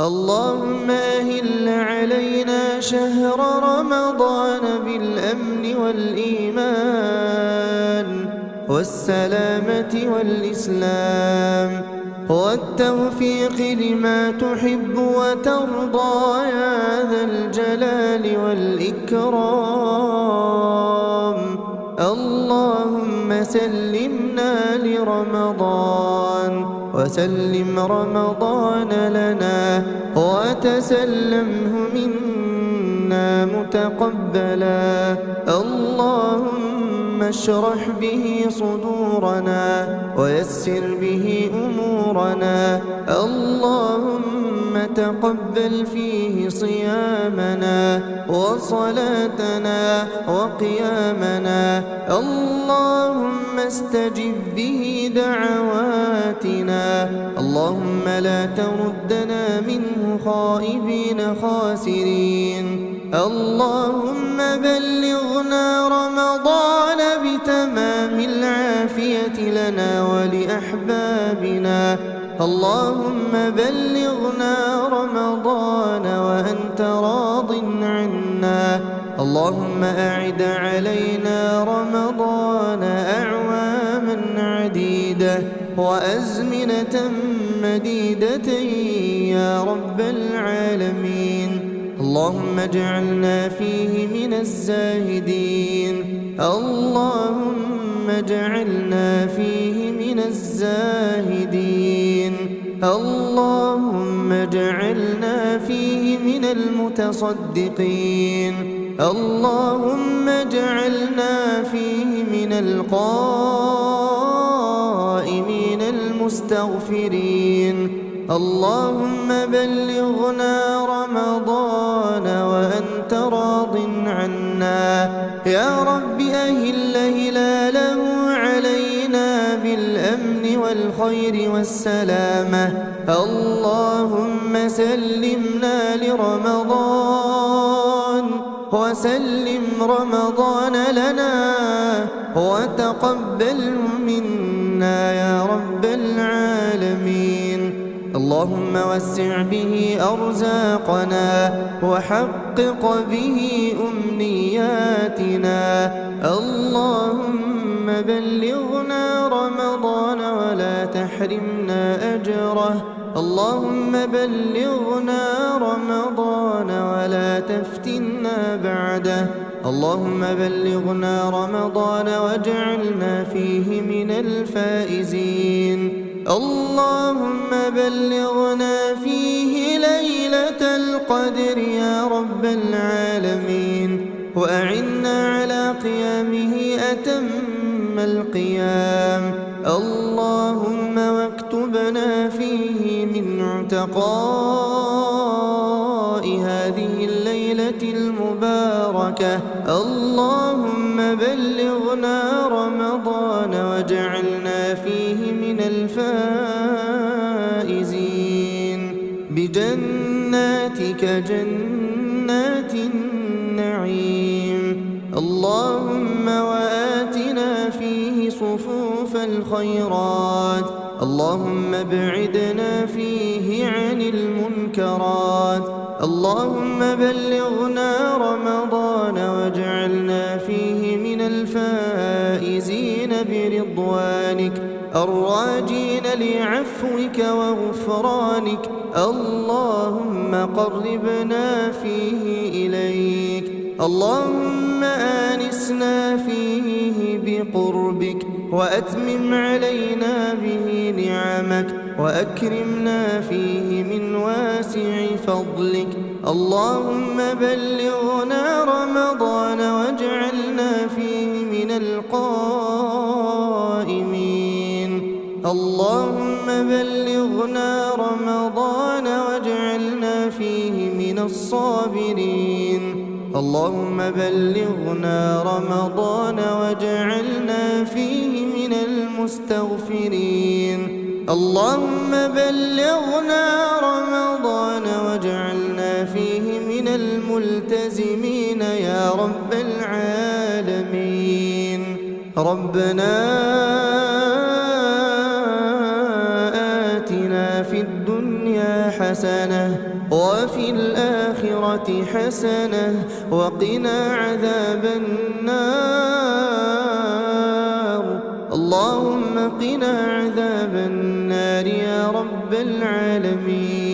اللهم أهل علينا شهر رمضان بالأمن والإيمان والسلامة والإسلام والتوفيق لما تحب وترضى يا ذا الجلال والإكرام. اللهم سلمنا لرمضان وسلم رمضان لنا وتسلمه منا متقبلا. اللهم اشرح به صدورنا ويسر به أمورنا. اللهم تقبل فيه صيامنا وصلاتنا وقيامنا. اللهم استجب به دعواتنا. اللهم لا تردنا منه خائبين خاسرين. اللهم بلغنا رمضان بتمام العافية لنا ولأحبابنا. اللهم بلغنا رمضان وأنت راض عنا. اللهم أعد علينا رمضان أعواما عديدة وأزمنة مديدة يا رب العالمين. اللهم اجعلنا فيه من الزاهدين. اللهم اجعلنا فيه من الزاهدين. اللهم اجعلنا فيه من المتصدقين. اللهم اجعلنا فيه من القائمين المستغفرين. اللهم بلغنا رمضان وأنت راض عنا. يا رب أهل هلاله علينا بالأمن والخير والسلامة. اللهم سلمنا لرمضان وسلم رمضان لنا وتقبله منا يا رب العالمين. اللهم وسع به أرزاقنا وحقق به أمنياتنا. اللهم بلغنا رمضان ولا تحرمنا أجره. اللهم بلغنا رمضان ولا تفتنا بعده. اللهم بلغنا رمضان واجعلنا فيه من الفائزين. اللهم بلغنا فيه ليلة القدر يا رب العالمين. وأعنا على قيامه أتم القيام. اللهم واكتبنا فيه من عتقاء هذه الليلة المباركة. اللهم بلغنا رمضان واجعلنا فيه من الفائزين بجناتك جنات النعيم. اللهم وآتنا فيه صفوف الخيرات. اللهم ابعدنا فيه عن المنكرات. اللهم بلغنا رمضان واجعلنا فيه من الفائزين برضوانك الراجين لعفوك وغفرانك. اللهم قربنا فيه إليك. اللهم آنسنا فيه بقربك وأتمم علينا به نعمك وأكرمنا فيه من واسع فضلك. اللهم بلغنا رمضان واجعلنا فيه من القائمين. اللهم بلغنا رمضان واجعلنا فيه من الصابرين. اللهم بلغنا رمضان واجعلنا فيه من المستغفرين. اللهم بلغنا رمضان واجعلنا فيه من الملتزمين يا رب العالمين. ربنا آتنا في الدنيا حسنة حسنة وفي الآخرة حسنة وقنا عذاب النار. اللهم قنا عذاب النار يا رب العالمين.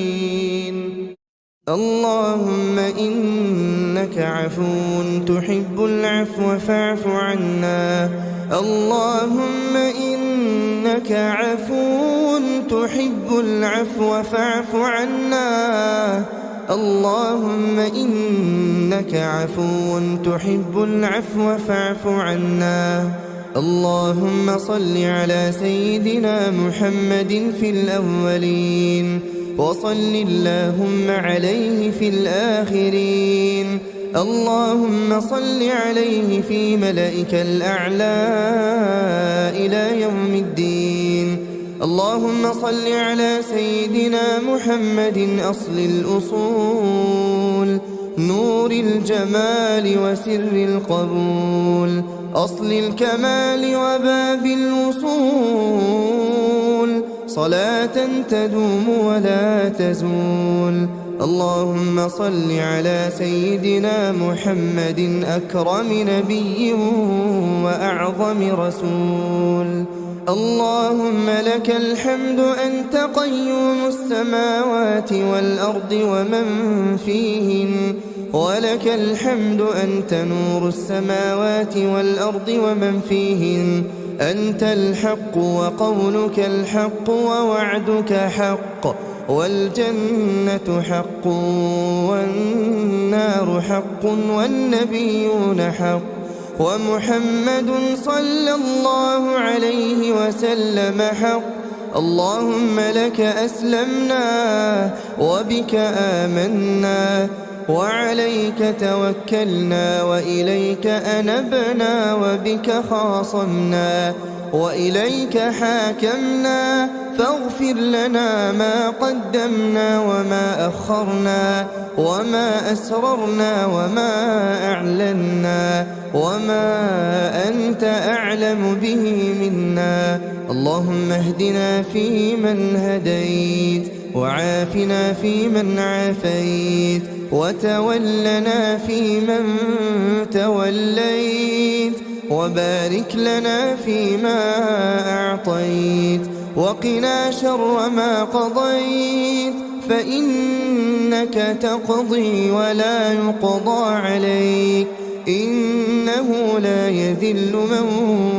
اللهم إنك عفو تحب العفو فاعف عنا. اللهم إنك عفو تحب العفو فاعف عنا. اللهم إنك عفو تحب العفو فاعف عنا. اللهم صل على سيدنا محمد في الأولين وصل اللهم عليه في الآخرين. اللهم صل عليه في ملائك الأعلى إلى يوم الدين. اللهم صل على سيدنا محمد أصل الأصول نور الجمال وسر القبول أصل الكمال وباب الوصول صلاة تدوم ولا تزول. اللهم صل على سيدنا محمد أكرم نبي وأعظم رسول. اللهم لك الحمد أنت قيوم السماوات والأرض ومن فيهن ولك الحمد أنت نور السماوات والأرض ومن فيهن. أنت الحق وقولك الحق ووعدك حق والجنة حق والنار حق والنبيون حق ومحمد صلى الله عليه وسلم حق. اللهم لك أسلمنا وبك آمنا وعليك توكلنا وإليك أنبنا وبك خاصمنا وإليك حاكمنا. فاغفر لنا ما قدمنا وما أخرنا وما أسررنا وما أعلنا وما أنت أعلم به منا. اللهم اهدنا فيمن هديت وعافنا فيمن عافيت وتولنا فيمن توليت وبارك لنا فيما أعطيت وقنا شر ما قضيت فإنك تقضي ولا يقضى عليك إنه لا يذل من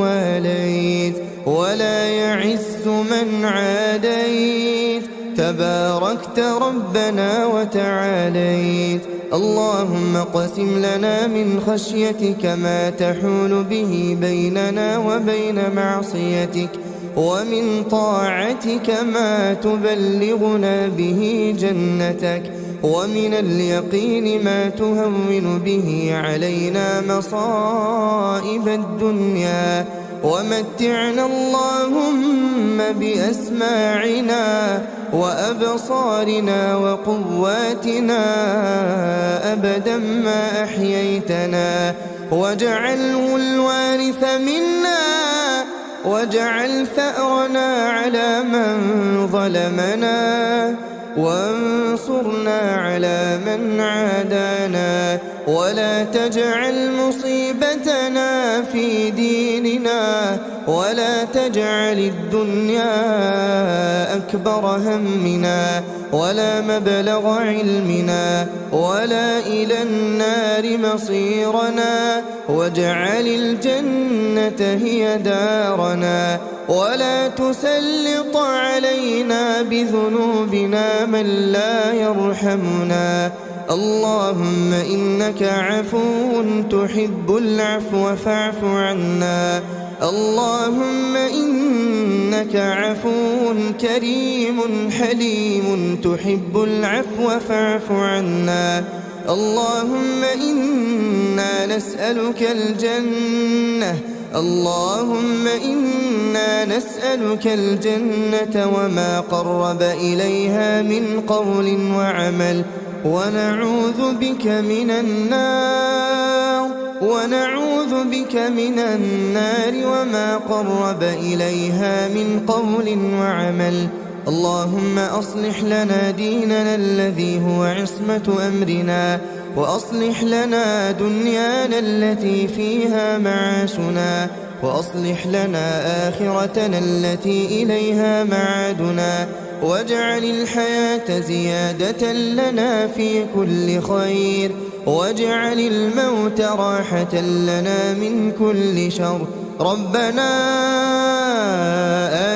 واليت ولا يعز من عاديت تباركت ربنا وتعاليت. اللهم اقسم لنا من خشيتك ما تحول به بيننا وبين معصيتك ومن طاعتك ما تبلغنا به جنتك ومن اليقين ما تهون به علينا مصائب الدنيا ومتعنا اللهم بأسماعنا وأبصارنا وقواتنا أبدا ما أحييتنا واجعله الوارث منا واجعل ثأرنا على من ظلمنا وانصرنا على من عادانا ولا تجعل مصيبتنا في ديننا ولا تجعل الدنيا أكبر همنا ولا مبلغ علمنا ولا إلى النار مصيرنا واجعل الجنة هي دارنا ولا تسلط علينا بذنوبنا من لا يرحمنا. اللهم إنك عفو تحب العفو فاعف عنا. اللهم إنك عفو كريم حليم تحب العفو فاعف عنا. اللهم إنا نسألك الجنة اللهم إنا نسألك الجنة وما قرب إليها من قول وعمل ونعوذ بك من النار وما قرب إليها من قول وعمل. اللهم أصلح لنا ديننا الذي هو عصمة أمرنا، وأصلح لنا دنيانا التي فيها معاشنا، وأصلح لنا آخرتنا التي إليها معادنا، واجعل الحياة زيادة لنا في كل خير، واجعل الموت راحة لنا من كل شر. ربنا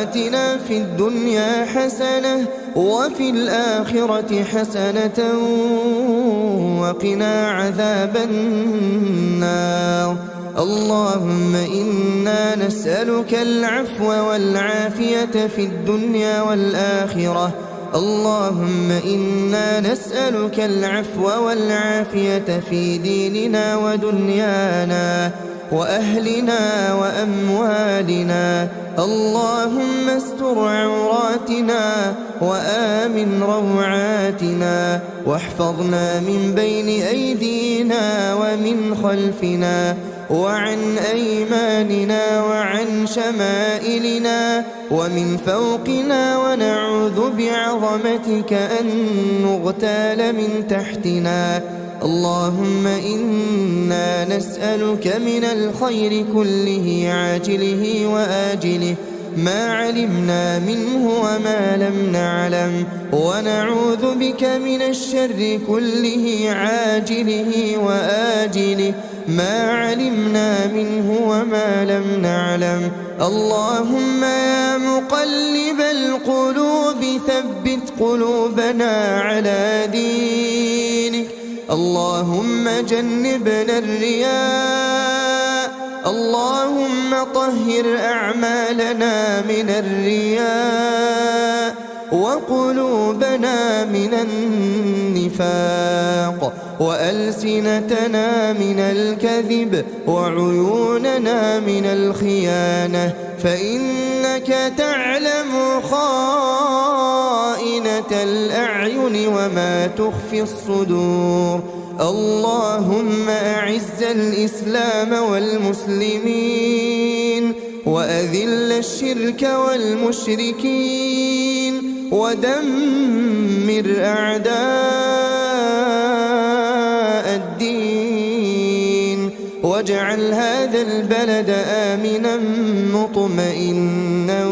آتنا في الدنيا حسنة وفي الآخرة حسنة وقنا عذاب النار. اللهم إنا نسألك العفو والعافية في الدنيا والآخرة. اللهم إنا نسألك العفو والعافية في ديننا ودنيانا وأهلنا وأموالنا. اللهم استر عوراتنا وآمن روعاتنا، واحفظنا من بين أيدينا ومن خلفنا وعن أيماننا وعن شمائلنا ومن فوقنا، ونعوذ بعظمتك أن نغتال من تحتنا. اللهم إنا نسألك من الخير كله عاجله وآجله ما علمنا منه وما لم نعلم، ونعوذ بك من الشر كله عاجله وآجله ما علمنا منه وما لم نعلم. اللهم يا مقلب القلوب ثبت قلوبنا على دينك. اللهم جنبنا الرياء. اللهم طهر أعمالنا من الرياء، وقلوبنا من النفاق، وألسنتنا من الكذب، وعيوننا من الخيانة، فإنك تعلم خائنة الأعين وما تخفي الصدور. اللهم أعز الإسلام والمسلمين، وأذل الشرك والمشركين، ودمر أعداء الدين، واجعل هذا البلد آمنا مطمئنا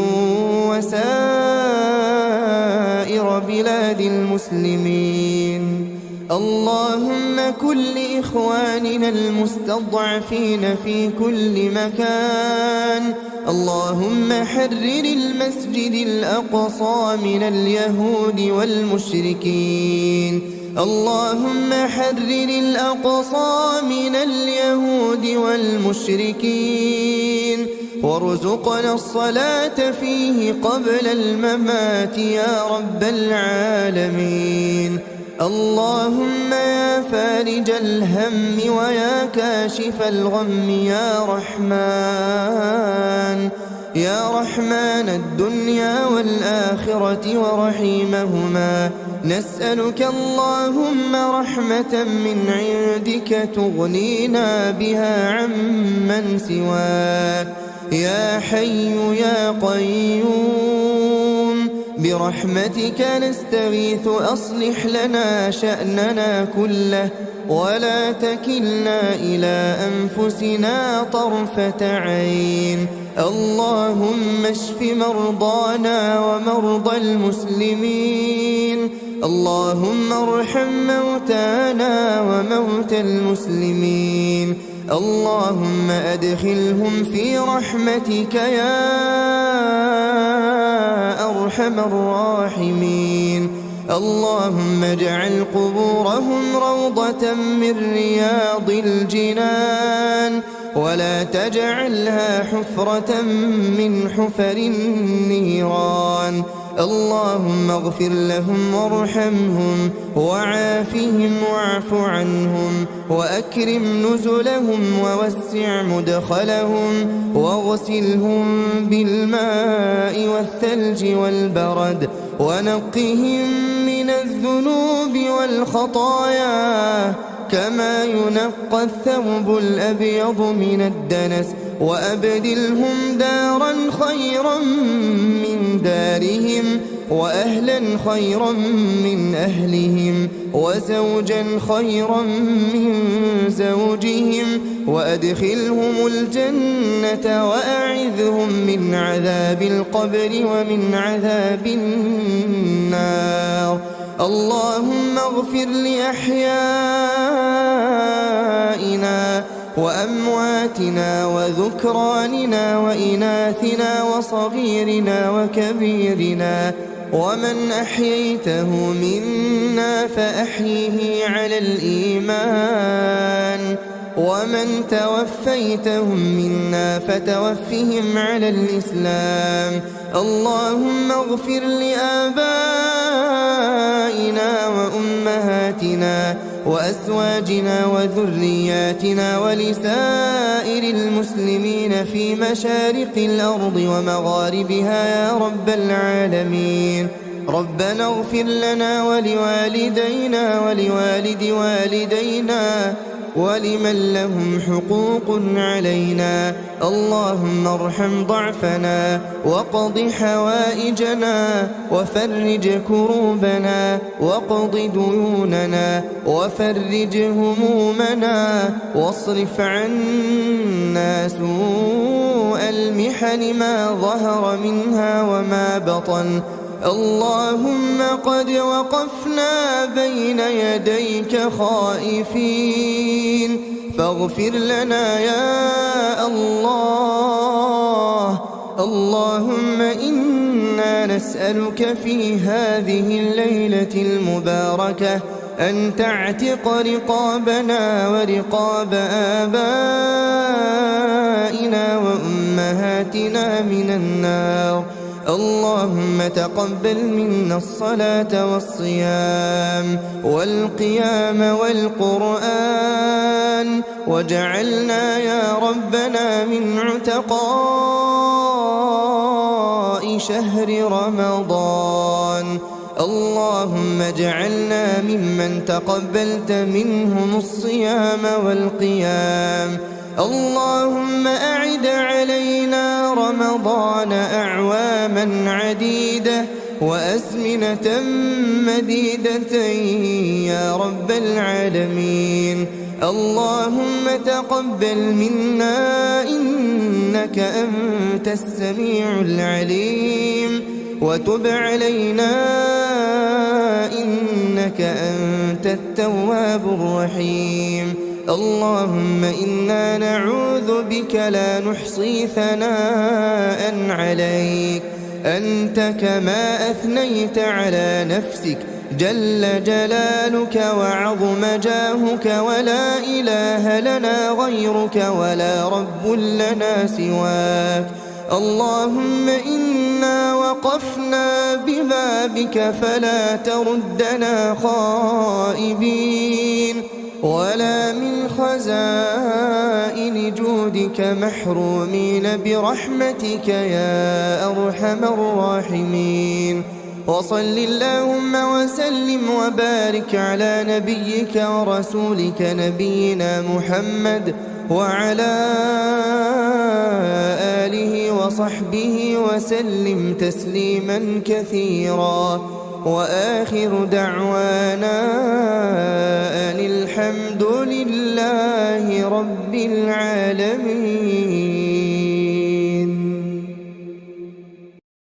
وسائر بلاد المسلمين. اللهم كن لإخواننا المستضعفين في كل مكان. اللهم حرر المسجد الأقصى من اليهود والمشركين. اللهم حرر الأقصى من اليهود والمشركين، وارزقنا الصلاة فيه قبل الممات يا رب العالمين. اللهم يا فارج الهم ويا كاشف الغم يا رحمن، يا رحمن الدنيا والآخرة ورحيمهما، نسألك اللهم رحمة من عندك تغنينا بها عمن سواك. يا حي يا قيوم برحمتك نستغيث، أصلح لنا شأننا كله، ولا تكلنا إلى أنفسنا طرفة عين. اللهم اشف مرضانا ومرضى المسلمين. اللهم ارحم موتانا وموتى المسلمين. اللهم أدخلهم في رحمتك يا أرحم الراحمين. اللهم اجعل قبورهم روضة من رياض الجنان، ولا تجعلها حفرة من حفر النيران. اللهم اغفر لهم وارحمهم وعافهم واعف عنهم، وأكرم نزلهم ووسع مدخلهم، واغسلهم بالماء والثلج والبرد، ونقهم من الذنوب والخطايا كما ينقى الثوب الأبيض من الدنس، وأبدلهم دارا خيرا من دارهم، وأهلا خيرا من أهلهم وزوجا خيرا من زوجهم وأدخلهم الجنة وأعذهم من عذاب القبر ومن عذاب النار. اللهم اغفر لأحيائنا وأمواتنا وذكراننا وإناثنا وصغيرنا وكبيرنا، ومن أحييته منا فأحيه على الإيمان، ومن توفيتهم منا فتوفهم على الإسلام. اللهم اغفر لآبائنا وأمهاتنا وأزواجنا وذرياتنا ولسائر المسلمين في مشارق الأرض ومغاربها يا رب العالمين. ربنا اغفر لنا ولوالدينا ولوالد والدينا ولمن لهم حقوق علينا. اللهم ارحم ضعفنا وقض حوائجنا وفرج كروبنا وقض ديوننا وفرج همومنا واصرف عنا سوء المحن ما ظهر منها وما بطن. اللهم قد وقفنا بين يديك خائفين فاغفر لنا يا الله. اللهم إنا نسألك في هذه الليلة المباركة أن تعتق رقابنا ورقاب آبائنا وأمهاتنا من النار. اللهم تقبل منا الصلاة والصيام والقيام والقرآن، واجعلنا يا ربنا من عتقاء شهر رمضان. اللهم اجعلنا ممن تقبلت منهم الصيام والقيام. اللهم أعد علينا رمضان أعواما عديدة وأزمنة مديدة يا رب العالمين. اللهم تقبل منا إنك أنت السميع العليم، وتب علينا إنك أنت التواب الرحيم. اللهم إنا نعوذ بك لا نحصي ثناء عليك، أنت كما أثنيت على نفسك جل جلالك وعظم جاهك، ولا إله لنا غيرك ولا رب لنا سواك. اللهم إنا وقفنا ببابك فلا تردنا خائبين، ولا من خزائن جودك محرومين برحمتك يا أرحم الراحمين. وصل اللهم وسلم وبارك على نبيك ورسولك نبينا محمد وعلى آله وصحبه وسلم تسليما كثيرا. وآخر دعوانا أن الحمد لله رب العالمين.